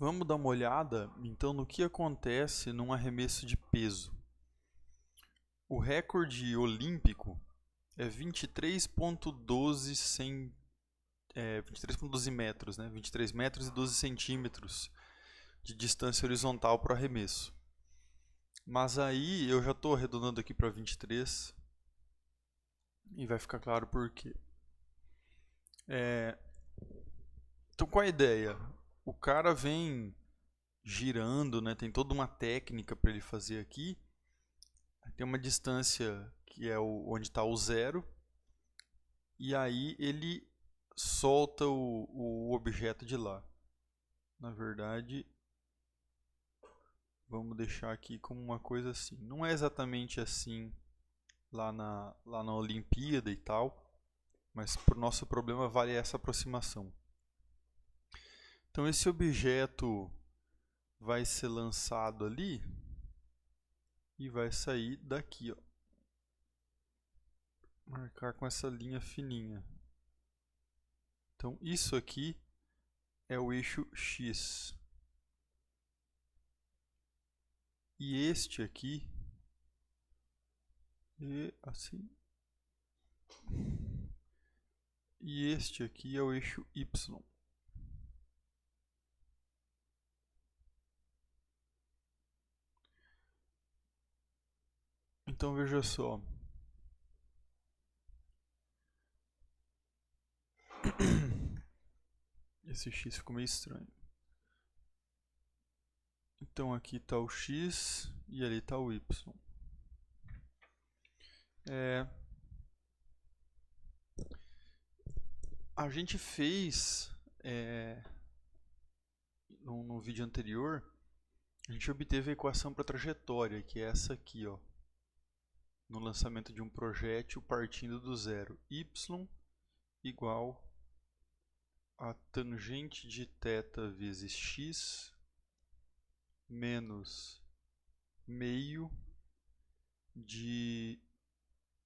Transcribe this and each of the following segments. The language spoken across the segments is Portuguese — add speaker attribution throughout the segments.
Speaker 1: Vamos dar uma olhada, então, no que acontece num arremesso de peso. O recorde olímpico é 23,12 metros, né? 23 metros e 12 centímetros de distância horizontal para o arremesso. Mas aí eu já estou arredondando aqui para 23 e vai ficar claro por quê. Então, qual a ideia? O cara vem girando, né? Tem toda uma técnica para ele fazer aqui. Tem uma distância que é onde está o zero. E aí ele solta o objeto de lá. Na verdade, vamos deixar aqui como uma coisa assim. Não é exatamente assim lá na Olimpíada e tal. Mas para o nosso problema vale essa aproximação. Então esse objeto vai ser lançado ali e vai sair daqui, ó. Marcar com essa linha fininha. Então isso aqui é o eixo X. E este aqui e assim. E este aqui é o eixo Y. Então veja só. Esse X ficou meio estranho. Então aqui está o X e ali está o Y. A gente fez no vídeo anterior, a gente obteve a equação para trajetória, que é essa aqui, ó. No lançamento de um projétil partindo do zero. Y igual a tangente de θ vezes x menos meio de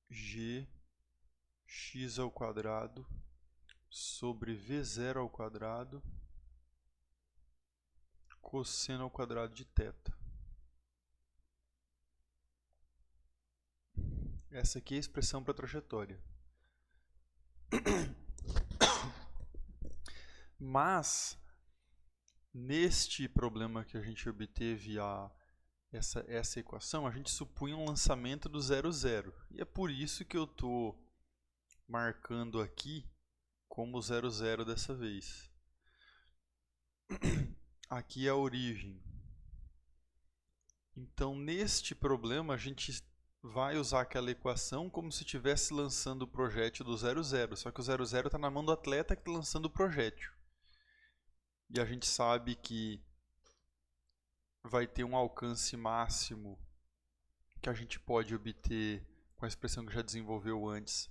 Speaker 1: g x ao quadrado sobre v0 ao quadrado cosseno ao quadrado de θ. Essa aqui é a expressão para a trajetória. Mas, neste problema que a gente obteve essa equação, a gente supunha um lançamento do 0, 0. E é por isso que eu estou marcando aqui como 0, 0 dessa vez. Aqui é a origem. Então, neste problema, a gente vai usar aquela equação como se estivesse lançando o projétil do 0, 0. Só que o 0, 0 está na mão do atleta que está lançando o projétil. E a gente sabe que vai ter um alcance máximo que a gente pode obter com a expressão que já desenvolveu antes,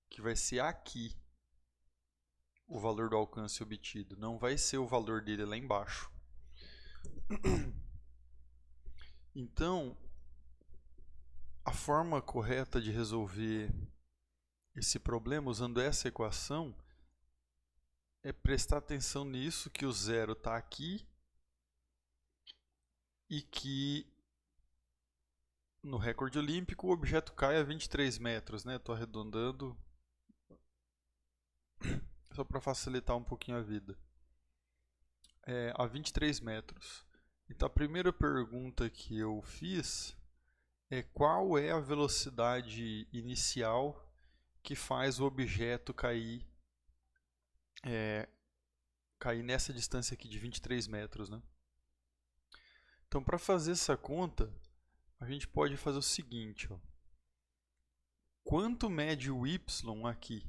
Speaker 1: que vai ser aqui o valor do alcance obtido. Não vai ser o valor dele lá embaixo. Então, a forma correta de resolver esse problema usando essa equação é prestar atenção nisso, que o zero está aqui e que no recorde olímpico o objeto cai a 23 metros, né? Estou arredondando só para facilitar um pouquinho a vida. A 23 metros. Então a primeira pergunta que eu fiz é qual é a velocidade inicial que faz o objeto cair nessa distância aqui de 23 metros, né? Então, para fazer essa conta, a gente pode fazer o seguinte, ó. Quanto mede o y aqui?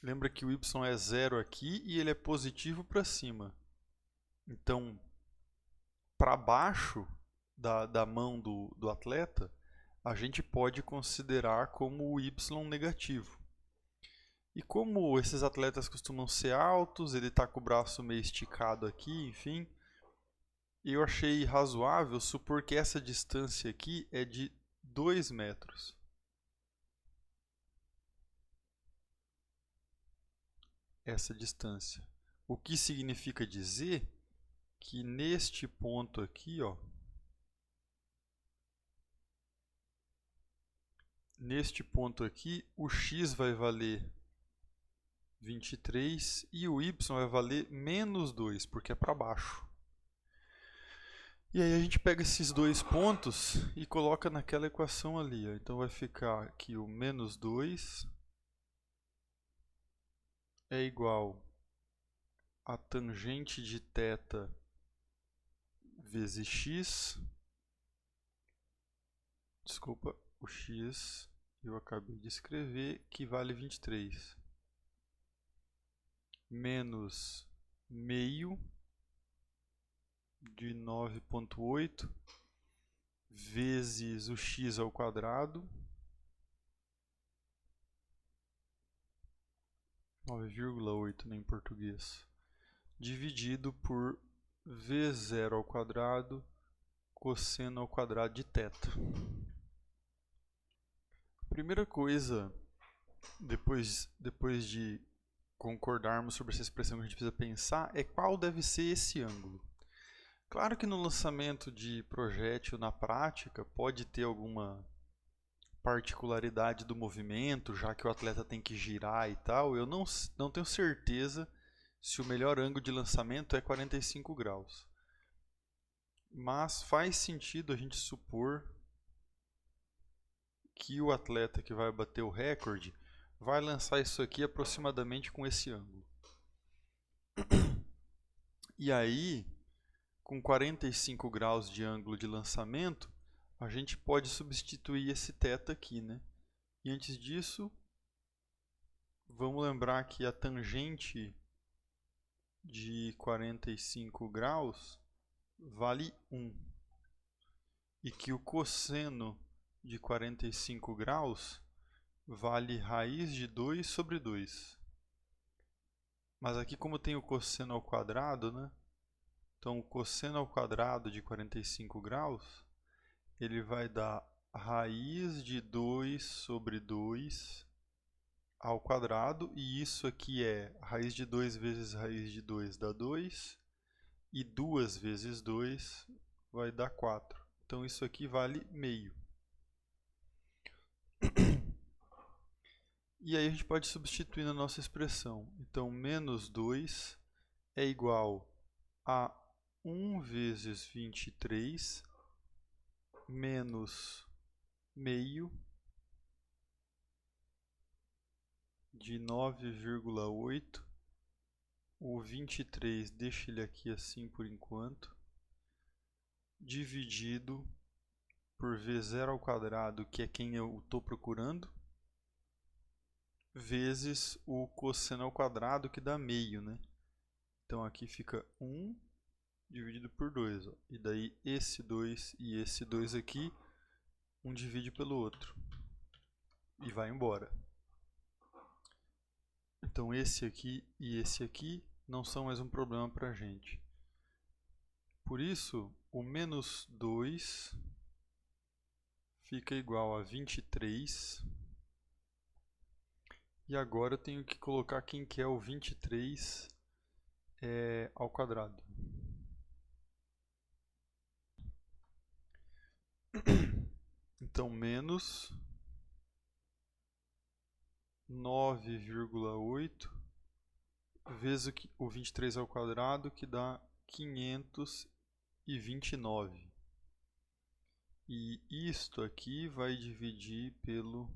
Speaker 1: Lembra que o y é 0 aqui e ele é positivo para cima. Então, para baixo da mão do atleta, a gente pode considerar como o y negativo. E como esses atletas costumam ser altos, ele está com o braço meio esticado aqui, enfim, eu achei razoável supor que essa distância aqui é de 2 metros. Essa distância. O que significa dizer que neste ponto aqui, ó, neste ponto aqui, o x vai valer 23 e o y vai valer menos 2, porque é para baixo. E aí a gente pega esses dois pontos e coloca naquela equação ali. Ó. Então vai ficar aqui o menos 2 é igual a tangente de θ vezes x. Desculpa, o x eu acabei de escrever, que vale 23. Menos meio de 9,8 vezes o x ao quadrado, 9,8 em português, dividido por v0 ao quadrado cosseno ao quadrado de θ. Primeira coisa, depois de concordarmos sobre essa expressão que a gente precisa pensar, é qual deve ser esse ângulo. Claro que no lançamento de projétil na prática pode ter alguma particularidade do movimento, já que o atleta tem que girar e tal. Eu não tenho certeza se o melhor ângulo de lançamento é 45 graus. Mas faz sentido a gente supor que o atleta que vai bater o recorde vai lançar isso aqui aproximadamente com esse ângulo. E aí, com 45 graus de ângulo de lançamento, a gente pode substituir esse θ aqui, né? E antes disso, vamos lembrar que a tangente de 45 graus vale 1. E que o cosseno de 45 graus vale raiz de 2 sobre 2. Mas aqui, como tem o cosseno ao quadrado, né? Então, o cosseno ao quadrado de 45 graus, ele vai dar raiz de 2 sobre 2 ao quadrado. E isso aqui é raiz de 2 vezes raiz de 2 dá 2. E 2 vezes 2 vai dar 4. Então, isso aqui vale meio. E aí a gente pode substituir na nossa expressão. Então, menos 2 é igual a 1 vezes 23 menos meio de 9,8. O 23, deixa ele aqui assim por enquanto, dividido por v0 ao quadrado, que é quem eu estou procurando, vezes o cosseno ao quadrado, que dá meio, né? Então aqui fica 1 dividido por 2. Ó. E daí esse 2 e esse 2 aqui, um divide pelo outro. E vai embora. Então esse aqui e esse aqui não são mais um problema para a gente. Por isso, o menos 2 fica igual a 23. E agora eu tenho que colocar quem que é o 23 ao quadrado. Então, menos 9,8 vezes o 23 ao quadrado, que dá 529. E isto aqui vai dividir pelo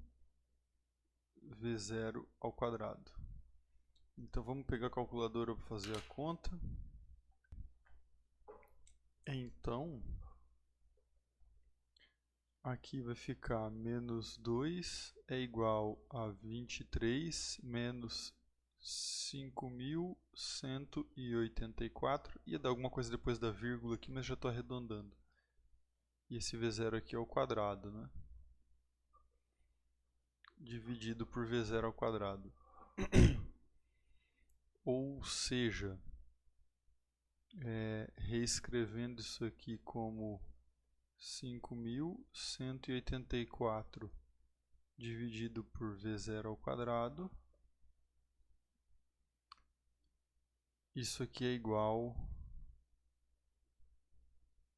Speaker 1: v0 ao quadrado. Então vamos pegar a calculadora para fazer a conta. Então, aqui vai ficar menos 2 é igual a 23 menos 5.184. Ia dar alguma coisa depois da vírgula aqui, mas já estou arredondando. E esse v0 aqui é o quadrado, né? Dividido por v0 ao quadrado. Ou seja, reescrevendo isso aqui como 5.184 dividido por v0 ao quadrado isso aqui é igual,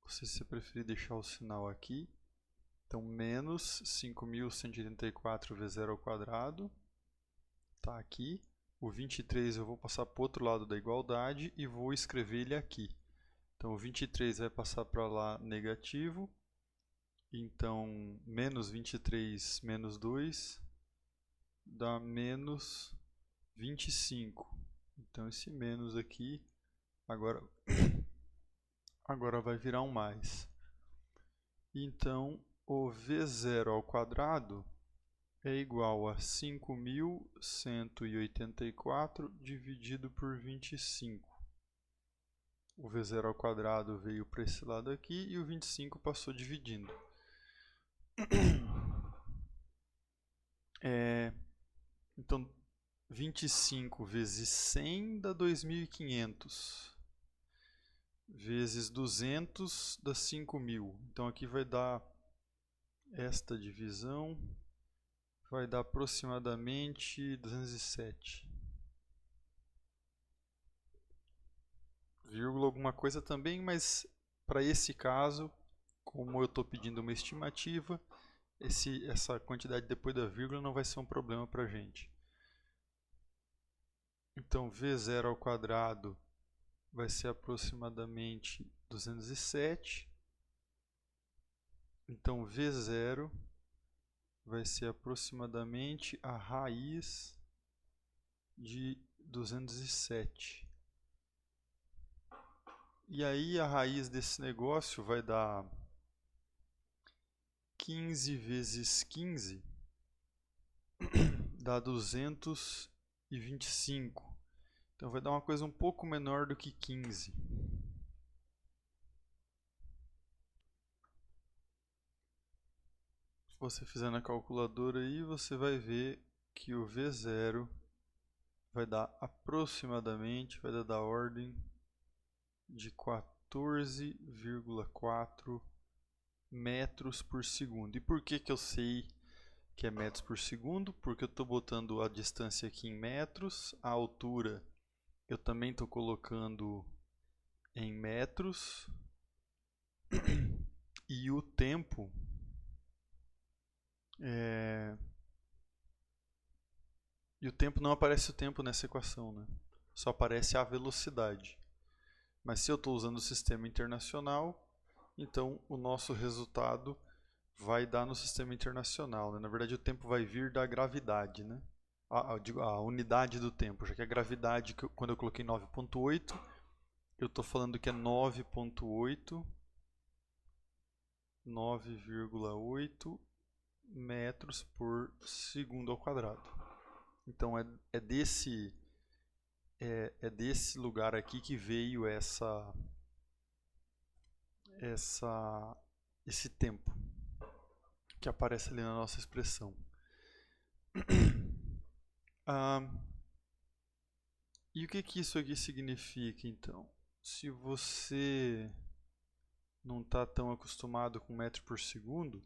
Speaker 1: se você preferir deixar o sinal aqui, então menos 5.184 vezes 0 ao quadrado, está aqui. O 23 eu vou passar para o outro lado da igualdade e vou escrever ele aqui. Então o 23 vai passar para lá negativo, então menos 23 menos 2 dá menos 25. Então esse menos aqui agora vai virar um mais. Então o V0 ao quadrado é igual a 5.184 dividido por 25. O V0 ao quadrado veio para esse lado aqui e o 25 passou dividindo. Então 25 vezes 100 dá 2.500. Vezes 200 dá 5.000. Então aqui vai dar esta divisão, vai dar aproximadamente 207. Vírgula alguma coisa também, mas para esse caso, como eu estou pedindo uma estimativa, essa quantidade depois da vírgula não vai ser um problema para a gente. Então V0 ao quadrado vai ser aproximadamente 207. Então V0 vai ser aproximadamente a raiz de 207. E aí a raiz desse negócio vai dar 15 vezes 15 dá 225. Então vai dar uma coisa um pouco menor do que 15. Se você fizer na calculadora aí, você vai ver que o V0 vai dar aproximadamente, vai dar da ordem de 14,4 metros por segundo. E por que eu sei que é metros por segundo? Porque eu estou botando a distância aqui em metros, a altura eu também estou colocando em metros, e o tempo não aparece o tempo nessa equação, né? Só aparece a velocidade. Mas se eu estou usando o sistema internacional, então o nosso resultado vai dar no sistema internacional, né? Na verdade, o tempo vai vir da gravidade, né? A unidade do tempo, já que a gravidade, quando eu coloquei 9,8, eu estou falando que é 9,8 metros por segundo ao quadrado. Então é desse lugar aqui que veio esse tempo que aparece ali na nossa expressão. E o que isso aqui significa, então? Se você não está tão acostumado com metro por segundo,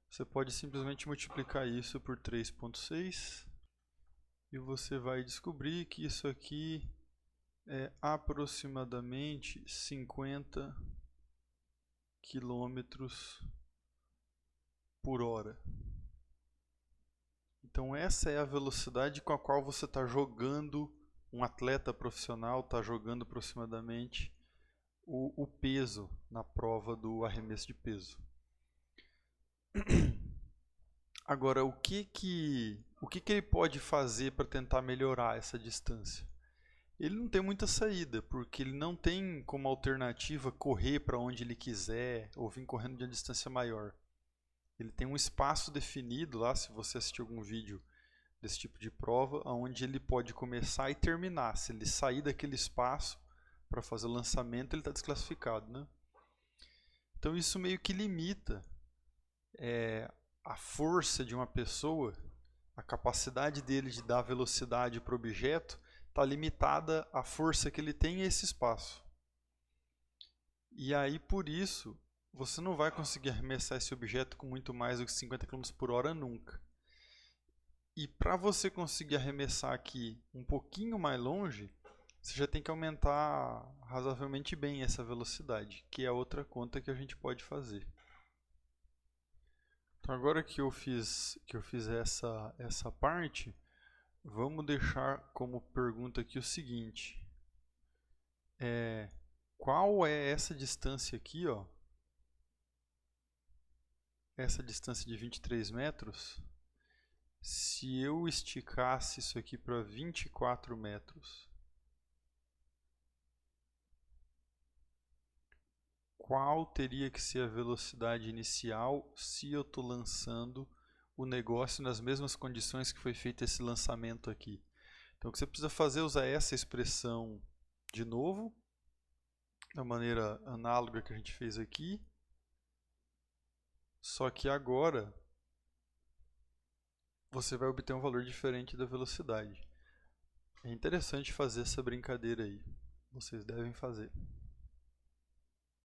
Speaker 1: você pode simplesmente multiplicar isso por 3,6 e você vai descobrir que isso aqui é aproximadamente 50 quilômetros por hora. Então essa é a velocidade com a qual você está jogando, um atleta profissional está jogando aproximadamente o peso na prova do arremesso de peso. Agora, o que ele pode fazer para tentar melhorar essa distância? Ele não tem muita saída, porque ele não tem como alternativa correr para onde ele quiser ou vir correndo de uma distância maior. Ele tem um espaço definido lá, se você assistir algum vídeo desse tipo de prova, onde ele pode começar e terminar. Se ele sair daquele espaço para fazer o lançamento, ele está desclassificado, né? Então isso meio que limita a força de uma pessoa, a capacidade dele de dar velocidade para o objeto está limitada à força que ele tem a esse espaço. E aí, por isso, você não vai conseguir arremessar esse objeto com muito mais do que 50 km por hora nunca. E para você conseguir arremessar aqui um pouquinho mais longe, você já tem que aumentar razoavelmente bem essa velocidade, que é outra conta que a gente pode fazer. Então agora que eu fiz essa parte, vamos deixar como pergunta aqui o seguinte. Qual é essa distância aqui, ó? Essa distância de 23 metros, se eu esticasse isso aqui para 24 metros, qual teria que ser a velocidade inicial se eu estou lançando o negócio nas mesmas condições que foi feito esse lançamento aqui? Então o que você precisa fazer é usar essa expressão de novo, da maneira análoga que a gente fez aqui, só que agora você vai obter um valor diferente da velocidade. É interessante fazer essa brincadeira aí. Vocês devem fazer.